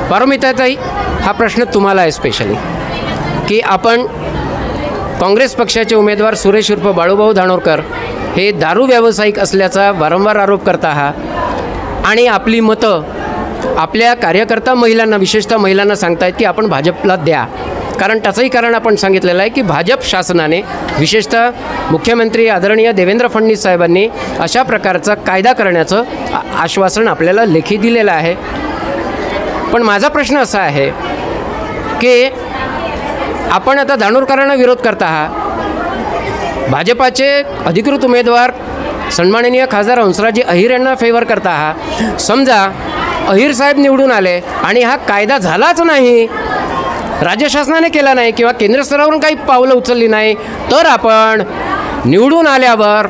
पारोमिताताई, हा प्रश्न तुम्हाला आहे स्पेशली, की आपण काँग्रेस पक्षाचे उमेदवार सुरेश उर्फ बाळूभाऊ धानोरकर हे दारू व्यावसायिक असल्याचा वारंवार आरोप करता आहात आणि आपली मतं आपल्या कार्यकर्ता महिलांना, विशेषतः महिलांना सांगतायत की आपण भाजपला द्या. कारण त्याचंही कारण आपण सांगितलेलं आहे की भाजप शासनाने, विशेषतः मुख्यमंत्री आदरणीय देवेंद्र फडणवीस साहेबांनी अशा प्रकारचा कायदा करण्याचं आश्वासन आपल्याला लेखी दिलेलं आहे. पण माझा प्रश्न असा आहे की आपण आता धानोरकरांना विरोध करता आहात, भाजपाचे अधिकृत उमेदवार सन्माननीय खासदार हंसराजी अहिर यांना फेवर करता आहात. समजा अहिर साहेब निवडून आले आणि हा कायदा झालाच नाही, राज्य शासनाने केला नाही किंवा केंद्र स्तरावरून काही पावलं उचलली नाही, तर आपण निवडून आल्यावर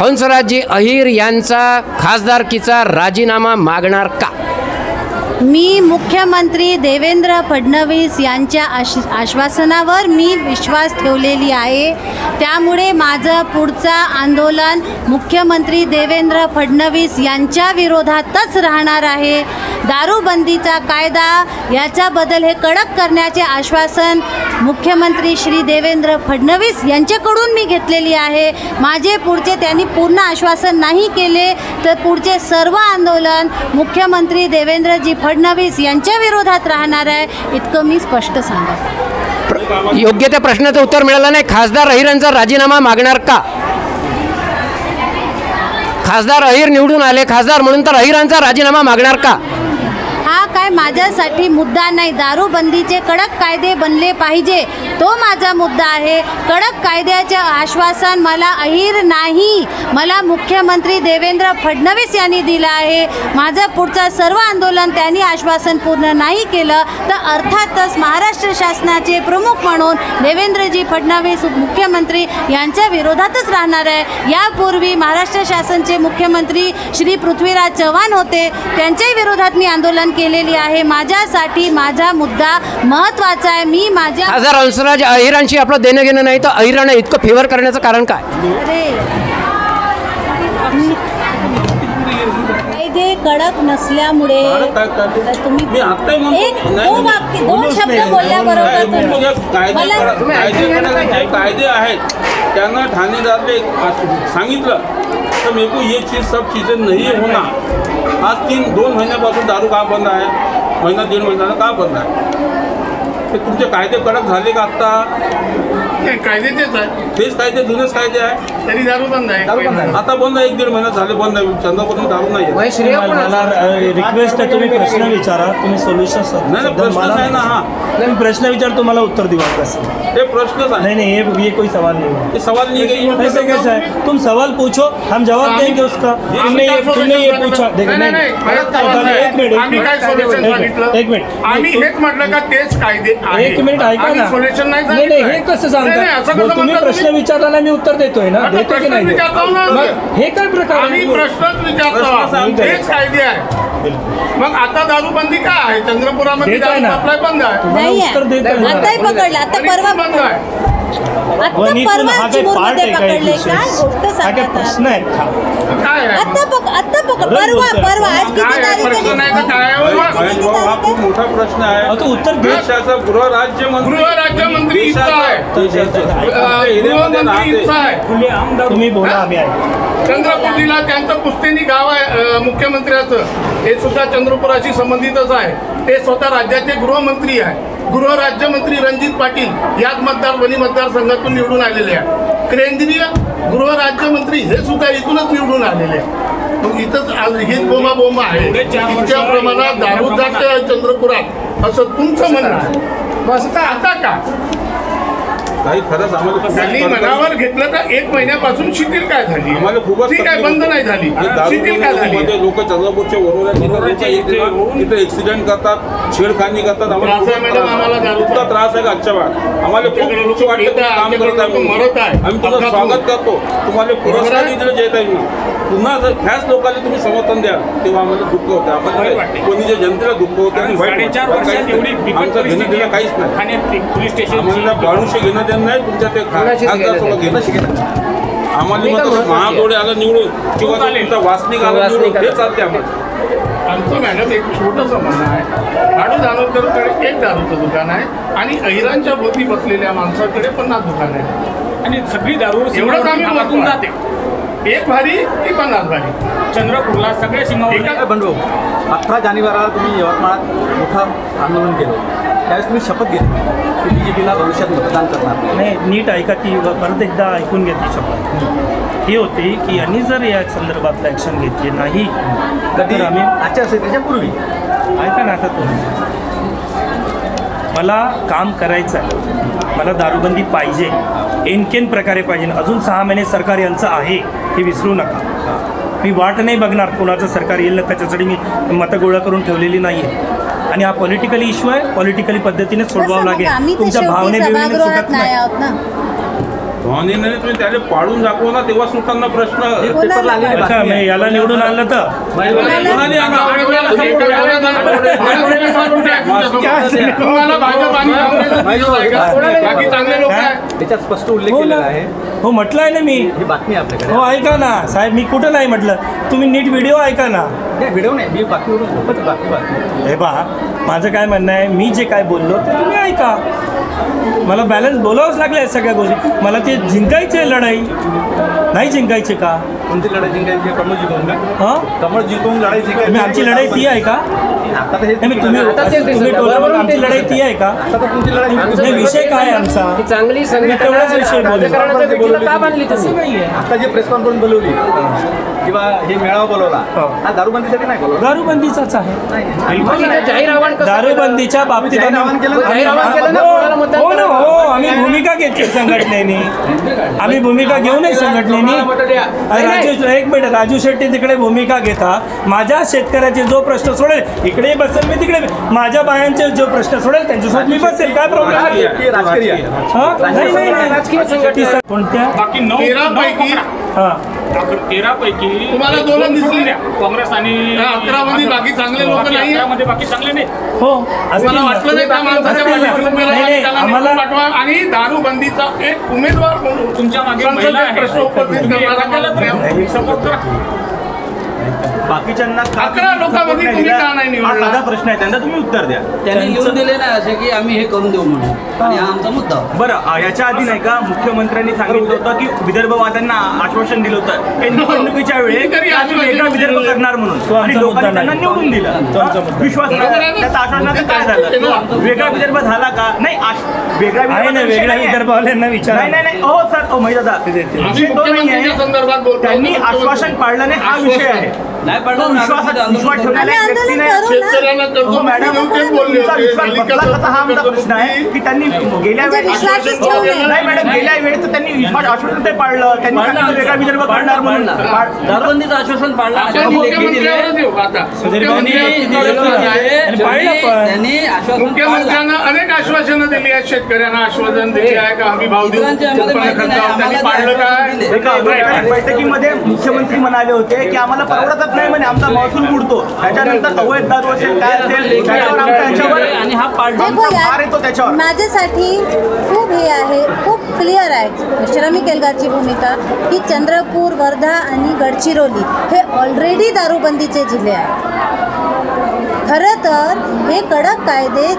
हंसराजी अहिर यांचा खासदारकीचा राजीनामा मागणार का? मी मुख्यमंत्री देवेंद्र फडणवीस यांच्या आश्वासनावर मी विश्वास ठेवलेली आहे. त्यामुळे माझं पुढचं आंदोलन मुख्यमंत्री देवेंद्र फडणवीस यांच्या विरोधातच राहणार आहे. दारूबंदीचा कायदा याच्याबद्दल हे कडक करण्याचे आश्वासन मुख्यमंत्री श्री देवेंद्र फडणवीस यांच्याकडून मी घेतलेली आहे. माझे पुढचे त्यांनी पूर्ण आश्वासन नाही केले तर पुढचे सर्व आंदोलन मुख्यमंत्री देवेंद्रजी फडणवीस यांच्या विरोधात राहणार आहे, इतकं मी स्पष्ट सांगतो. योग्य त्या प्रश्नाचं उत्तर मिळालं नाही. खासदार अहिरांचा राजीनामा मागणार का? खासदार अहिर निवडून आले खासदार म्हणून, तर अहिरांचा राजीनामा मागणार का? हा काय माझ्यासाठी मुद्दा नाही. दारूबंदीचे कडक कायदे बनले पाहिजे, तो माझा मुद्दा आहे. कडक कायद्याचे आश्वासन मला अहिर नाही, मला मुख्यमंत्री देवेंद्र फडणवीस यांनी दिलं आहे. माझं पुढचं सर्व आंदोलन त्यांनी आश्वासन पूर्ण नाही केलं तर अर्थातच महाराष्ट्र शासनाचे प्रमुख म्हणून देवेंद्रजी फडणवीस मुख्यमंत्री यांच्या विरोधातच राहणार आहे. यापूर्वी महाराष्ट्र शासनाचे मुख्यमंत्री श्री पृथ्वीराज चव्हाण होते, त्यांच्याही विरोधात मी आंदोलन केलेली आहे. माझ्यासाठी माझा मुद्दा महत्त्वाचा आहे. मी माझ्या खासदार हंसराज अहिरांशी आपलं देणं घेणं नाही, तर अहिरांना इतकं फेवर करण्याचं कारण काय? कायदे कडक नसल्यामुळे तुम्ही दोन शब्द बोलल्याबरोबर कायदे आहेत त्यांना ठाणेदारने सांगितलं तर मेरे को ये चीज़ सब चीज़ें नहीं होना. आज 2 महिन्यापासून दारू का बंद आहे, महिना 1.5 महिन्याला का बंद आहे? ते तुमचे कायदे कडक झाले का आत्ता? कायदे तेच आहे, तेच कायदे जुनेच कायदे आहे, तरी दारू बंद आहे. आता बंद आहे, 1-1.5 महिना झाले बंद आहे. चंद्रपूरमध्ये दारू नाही आहे. मला रिक्वेस्ट आहे, तुम्ही प्रश्न विचारा, तुम्ही सोल्युशन नाही प्रश्न आहे ना. हा नहीं प्रश्न विचार तुम्हाला उत्तर दिवा कसं ते प्रश्नच आहे. नहीं ये कोई सवाल नहीं है. ये सवाल नहीं है. ऐसे कैसा है? तुम सवाल पूछो, हम जवाब देंगे उसका. तुमने ये पूछा. देखो नहीं एक मिनिट आम्ही हेच म्हटलं का तेच कायदे आहे. एक मिनिट ऐका ना. सोल्युशन नाही नाही हे कसं सांगता? तुम्ही प्रश्न विचारताना मी उत्तर देतोय ना, देतो की नाही? हे काय प्रकार? आम्ही प्रश्नच विचारतो, तेच कायदे आहे. मग आता दारूबंदी काय आहे? चंद्रपुरामध्ये दारू सप्लाय बंद आहे. उत्तर देत आताही पकडलं, आता परवा बंद आहे. हा काही पार्ट आहे काय प्रश्न आहे परवा आज किती तारीख हा खूप मोठा प्रश्न आहे. तो उत्तर देशाचा गृहराज्यमंत्री तुम्ही बोला. आम्ही आहे चंद्रपूर जिल्हा त्यांचं पुस्तैनी गाव आहे मुख्यमंत्र्याचं, हे सुद्धा चंद्रपुराशी संबंधितच आहे. ते स्वतः राज्याचे गृहमंत्री आहे. गृहराज्यमंत्री रणजित पाटील याच वणी मतदारसंघातून निवडून आलेले आहे. केंद्रीय गृहराज्यमंत्री हे सुद्धा इथूनच निवडून आलेले आहे. मग इथंच आज ही बोंबा आहे. इतक्या प्रमाणात दारू जास्त आहे चंद्रपुरात असं तुमचं म्हणणं आहे. बस आता का काही खरंच आम्हाला त्यांनी मनावर घेतलं तर 1 महिन्यापासून शिथिल काय झाली? आम्हाला खूपच ठीक आहे, बंद नाही झाली, शिथिल काय झाली? लोक चंद्रपूरच्या वरोऱ्याचे तिथे ऍक्सिडेंट करतात, छेडखानी करतात. आम्हाला इतका त्रास आहे का आजच्या वेळात आम्हाला खूप वाटतं काम करत आहे. मरत आहे. आम्ही तुमचं स्वागत करतो, तुम्हाला पुरस्कार दिले जे येत पुन्हा जर ह्याच लोकांना तुम्ही समर्थन द्या तेव्हा आम्हाला दुःख होतं. आपण कोणीच्या जनतेला दुःख होतं आणि वाईट आमचं घेणं देणं काहीच नाही. पोलीस स्टेशन आम्हाला बाळूशी घेणं देणं नाही, तुमच्या ते खासदारसोबत घेणं. आम्हाला महागोडे आलं निवडून किंवा तुमचा वासनिक आला निवडून हे चालते आम्हाला. आमचं मॅडम एक छोटंसं म्हणणं आहे, लाडू दानोदरकडे एक दारूचं दुकान आहे आणि अहिरांच्या भोवती बसलेल्या माणसाकडे 50 दुकान आहे आणि सगळी दारू एवढं आम्ही सीमावातून जाते, एक भारी की 50 भारी. चंद्रपूरला सगळ्या सीमावर. बंडू 18 जानेवारीला तुम्ही यवतमाळात मोठं आंदोलन केलं, त्यावेळेस तुम्ही शपथ घेतली की BJPला भविष्यात मतदान करणार. नाही, नीट ऐका की परत एकदा ऐकून घेतली शपथ ही होती की यांनी जर या संदर्भातलं ॲक्शन घेतली नाही कधी तर आम्ही आचारसंहितेच्या पूर्वी ऐका ना, आता तुम्ही मला काम करायचं आहे, मला दारूबंदी पाहिजे, एनकेन प्रकारे पाहिजे. अजून 6 महिने सरकार यांचं आहे हे विसरू नका. मी वाट नाही बघणार कोणाचं सरकार येईल ना, त्याच्यासाठी मी मतं गोळा करून ठेवलेली नाही आहे. आणि हा पॉलिटिकली इश्यू आहे, पॉलिटिकली पद्धतीने सोडवावं लागेल. आम्ही तुमच्या भावने सभागृहात नाही आहोत ना. भावनेने तुम्ही त्याला पाडून दाखवा ना, तेव्हा सुटांना प्रश्न. अच्छा, मी याला निवडून आणलं तर कोणाने आणा? तुम्हाला भाजप आणि काँग्रेस बाकी चांगले लोक आहेत. त्याच्यात स्पष्ट उल्लेख हो ना. केलेला आहे. हो, म्हटलं आहे ना मी. ही बातमी आहे आपल्याकडे. हो, ऐका ना साहेब, मी कुठं नाही म्हटलं, तुम्ही नीट व्हिडिओ ऐका ना. नाही, व्हिडिओ नाही, मी बातमीवरून बातमी. हे पहा, माझं काय म्हणणं आहे, मी जे काय बोललो ते तुम्ही ऐका. मला बॅलन्स बोलावंच लागलं सगळ्या गोष्टी. मला ते जिंकायची आहे लढाई, नाही जिंकायचे का? कोणती लढाई जिंकायची? कमळ जिंकून का? हां, कमळ जिंकून लढाई जिंकायची. आमची लढाई ती आहे का? आता तर हे नाही, तुम्ही टोलावर आमची लढाई ती आहे का? आता तर तुमची लढाई नाही, विषय काय आहे आमचा? ही चांगली संघटना तेवढाच विषय बोलू. राजकारणाच्या भेटीला का बांधली तुम्ही? नाही आहे. आता जे प्रेस कॉन्फरन्स बोलवली किंवा हे मेळावा बोलवला, हो. हा दारूबंदीसाठी नाही बोलवला. दारूबंदीचाच आहे. मग इथे जाहीर आव्हान कसं दारूबंदीच्या बाबतीत जाहीर आवाहन केलं ना? जाहीर आव्हान केलं ना, कोणाला मतदान हो ना, करावं? हो, आम्ही भूमिका घेतली संघटनेने. आम्ही भूमिका घेऊ नये संघटनेने. राजू, एक मिनिट, राजू शेट्टी तिकडे भूमिका घेतात. माझ्या शेतकऱ्याचे जो प्रश्न सोडेल इकडे बसेल मी, तिकडे माझ्या बायांचे जो प्रश्न सोडेल त्यांच्यासोबत मी बसेल. काय प्रॉब्लेम आहे? राजकीय आहे. हा? नाही नाही नाही, राजकीय संघटना. कोणत्या? बाकी 9 13 पैकी हां, 13 पैकी तुम्हाला 2 दिसले. काँग्रेस आणि 11 मध्ये बाकी चांगले लोक बाकी नाही. 11 मध्ये बाकी चांगले नाही. हो, मला वाटलं नाही त्या माणसाच्या असतील ना. पाठीशी उमेदवार नाही, नाही, त्याला आम्हाला निवडून पाठवा आणि दारूबंदीचा एक उमेदवार म्हणून तुमच्या मागे संसदेत महिला आहे. प्रश्न उपस्थित तुम्ही करणारा एखाद्याला माणूस तर सपोर्ट करा. बाकीच्यांना 11 लोकांमध्ये तुम्ही का नाही निवडला? साधा प्रश्न आहे, त्यांना तुम्ही उत्तर द्या. त्यांनी लिहून दिले नाही असे की आम्ही हे करून देऊ म्हणून, आणि हा आमचा मुद्दा होता. बरं, याच्या आधी नाही का मुख्यमंत्र्यांनी सांगितलं होतं की विदर्भवाद्यांना आश्वासन दिलं होतं की निवडणुकीच्या वेळेस तरी आम्ही वेगळा विदर्भ करणार म्हणून, तो आमचा आणि मुद्दा लोकांनी त्यांना नाही. निवडून दिलं. तो आमचा मुद्दा. विश्वास त्याचा आश्वासनाचं काय झालं? वेगळा विदर्भ झाला का? नाही, वेगळा आहे ना, विदर्भ वेगळ्या विदर्भवाल्यांना विचारा. नाही नाही नाही, हो सर, हो महिला आम्ही मुख्यमंत्र्यांच्या संदर्भात बोलतो. त्यांनी आश्वासन पाळलं नाही, हा विषय आहे. नाही पडलं तो ना, विश्वास आम्ही ठेवणाऱ्या आम्ही आंदोलन व्यक्तीने करू ना. शेतकऱ्यांना कर्ज हो मॅडम, माफी देऊ तेच बोलले तुमचा होते. विश्वास मालिका बसला कसा हा आमचा कर्ज प्रश्न आहे माफी. की त्यांनी गेल्या म्हणजे वेळेस विश्वासच ठेवू नये. नाही मॅडम, गेल्या वेळेस तर त्यांनी विश्वास आश्वासन ते पाळलं. त्यांनी सांगितलं वेगळा विदर्भ करणार म्हणून. दारूबंदीचं आश्वासन पाळलं. आपण त्यांनी लेखी दिले. मुख्यमंत्र्यावर देऊ आता. सुधीर भाऊंनी मुख्यमंत्र्यांनी दिलं आहे. आणि पाळलं पण. त्यांनी आश्वासन पाळलं. मुख्यमंत्र्यांना अनेक आश्वासनं दिली आहेत. शेतकऱ्यांना आश्वासन दिले आहे का आम्ही भाव देऊ, इतरांचे आम्हाला उत्पन्न माहिती नाही. खर्चावर त्यांनी आम्हाला पाळलं ते काय? दिले. एका बैठकीमध्ये मुख्यमंत्री म्हणाले होते की आम्हाला परवडतच नाही म्हणे, आमचा महसूल बुडतो. त्याच्यानंतर अवैध दारू असेल काय असेल त्याच्यावर आमचा याच्यावर आणि हा पाळला. देखो आमचा भार येतो यार, त्याच्यावर. माझ्यासाठी खूप हे आहे, खूप क्लिअर आहे श्रमिक एल्गारची भूमिका की चंद्रपूर, वर्धा आणि गडचिरोली हे ऑलरेडी दारूबंदीचे जिल्हे आहेत. खरं तर हे कडक कायदे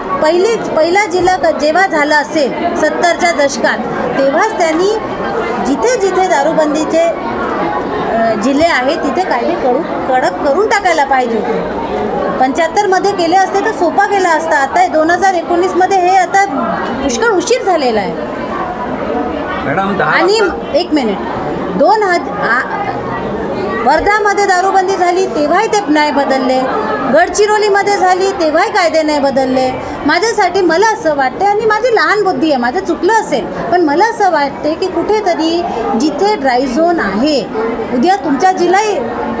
पहिला जिल्हा जेव्हा झाला असेल 70च्या दशकात, तेव्हाच त्यांनी जिथे जिथे दारूबंदीचे जिल्हे आहेत तिथे कायदे कडक करून टाकायला पाहिजे होते. 75मध्ये केले असते तर सोपा गेला असता. आता 2019मध्ये हे आता पुष्कळ उशीर झालेला आहे. मॅडम, आणि एक मिनिट, वर्धामध्ये दारूबंदी झाली तेव्हाही ते नाही बदलले, गडचिरोलीमध्ये झाली तेव्हाही कायदे नाही बदलले. माझ्यासाठी मला असं वाटते, आणि माझी लहान बुद्धी आहे, माझं चुकलं असेल, पण मला असं वाटते की कुठेतरी जिथे ड्राय झोन आहे, उद्या तुमचा जिल्हाही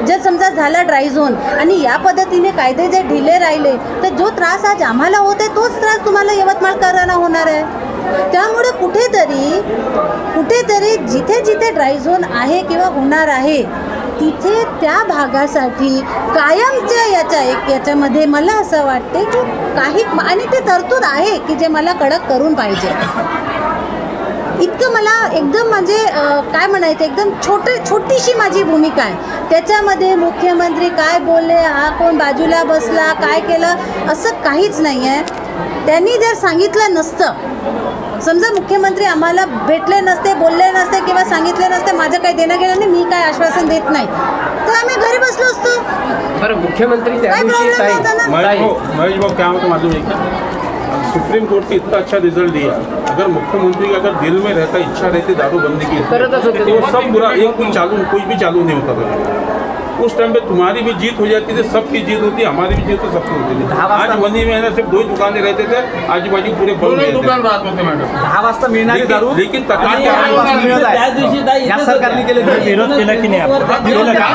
जर समजा झाला ड्राय झोन आणि या पद्धतीने कायदे जे ढिले राहिले तर जो त्रास आज आम्हाला होत आहे तोच त्रास तुम्हाला यवतमाळकरांना होणार आहे. त्यामुळे कुठेतरी जिथे जिथे ड्राय झोन आहे किंवा होणार आहे तिथे त्या भागासाठी कायमच्या याच्यामध्ये मला असं वाटते की काही, आणि ते तरतूद आहे की जे मला कडक करून पाहिजे. इतकं मला एकदम म्हणजे काय म्हणायचं एकदम छोटीशी माझी भूमिका आहे. त्याच्यामध्ये मुख्यमंत्री काय बोलले, हा कोण बाजूला बसला, काय केलं, असं काहीच नाही आहे. त्यांनी जर सांगितलं नसतं, समजा मुख्यमंत्री आम्हाला भेटले नसते, बोलले नसते किंवा सांगितले नसते, माझं काही देणं घेणं नाही, मी काय आश्वासन देत नाही, तर आम्ही घरी बसलो असतो. बरं, मुख्यमंत्री त्या काय दिवशी problem नव्हता ना? महेश भाऊ क्या मतलब मालूम है क्या, सुप्रीम कोर्ट ने इतना अच्छा रिजल्ट दिया, अगर मुख्यमंत्री का अगर दिल में रहता, इच्छा रहती दारूबंदी की, करतच होते. तो सब पूरा एक कुछ भी चालू नहीं होता था. उस टाइम पे तुम्हारी भी जीत हो जाती थी, सबकी जीत होती, हमारी भी जीत तो सबकी होती थी. आज वनी में है ना सिर्फ 2 दुकानें रहते थे, आजू बाजू पूरे बंद दोनों रहते थे. दुकान राहत होते मॅडम. 10 वाजता मिळणारी दारू लेकिन तकलीफ आणि क्या है? 8 वाजता मिळत त्या दिवशी आहे. ताई या इथं सरकारने केले विरोध केला की नाही आपण? केलं का?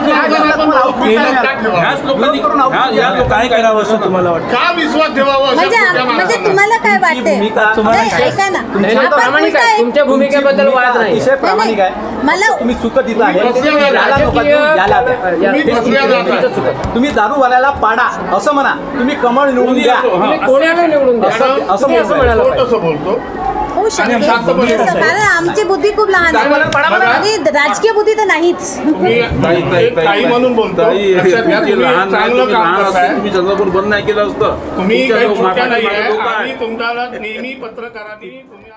ह्याच लोकांनी ह्या लोकांनी काय करावं असं तुम्हाला वाटतं? का विश्वास ठेवावा अशा म्हणजे पुढच्या म्हणजे माणसांना? तुम्हाला काय वाटते? तुम्हाला नाही, काय- ऐका ना, नाही, नाही, आपण प्रामाणिक आहे. उलटं तुमच्या भूमिकेबद्दल वाद नाही. अतिशय प्रामाणिक आहे. मला तुम्ही चुकत इथं आहे. तुम्ही याला लोकांनी याला द्या. तुम्ही फसव्या जाताय. तुम्ही दारूवाल्याला पाडा असं म्हणा, तुम्ही कमळ निवडून द्या तुम्ही कोणाला निवडून द्या, असं तुम्ही असं म्हणायला कोण पाहिजे. कसं बोलतो? होऊ शकते, शांतपणे असं, कारण आमची बुद्धी खूप लहान दारूवाला पाडा आहे बघा. आणि राजकीय बुद्धी तर नाहीच. तुम्ही ताई म्हणून बोलतो. लक्षात घ्या, तुम्ही चांगलं काम करताय. तुम्ही चंद्रपूर बंद नाही केलं असतं. तुम्ही तुमच्या काही जो छोट्या मागास नाही मागास आहे लोकं आणि आहेत. तुमच्याला नेहमी पत्रकारांनी तुम्ही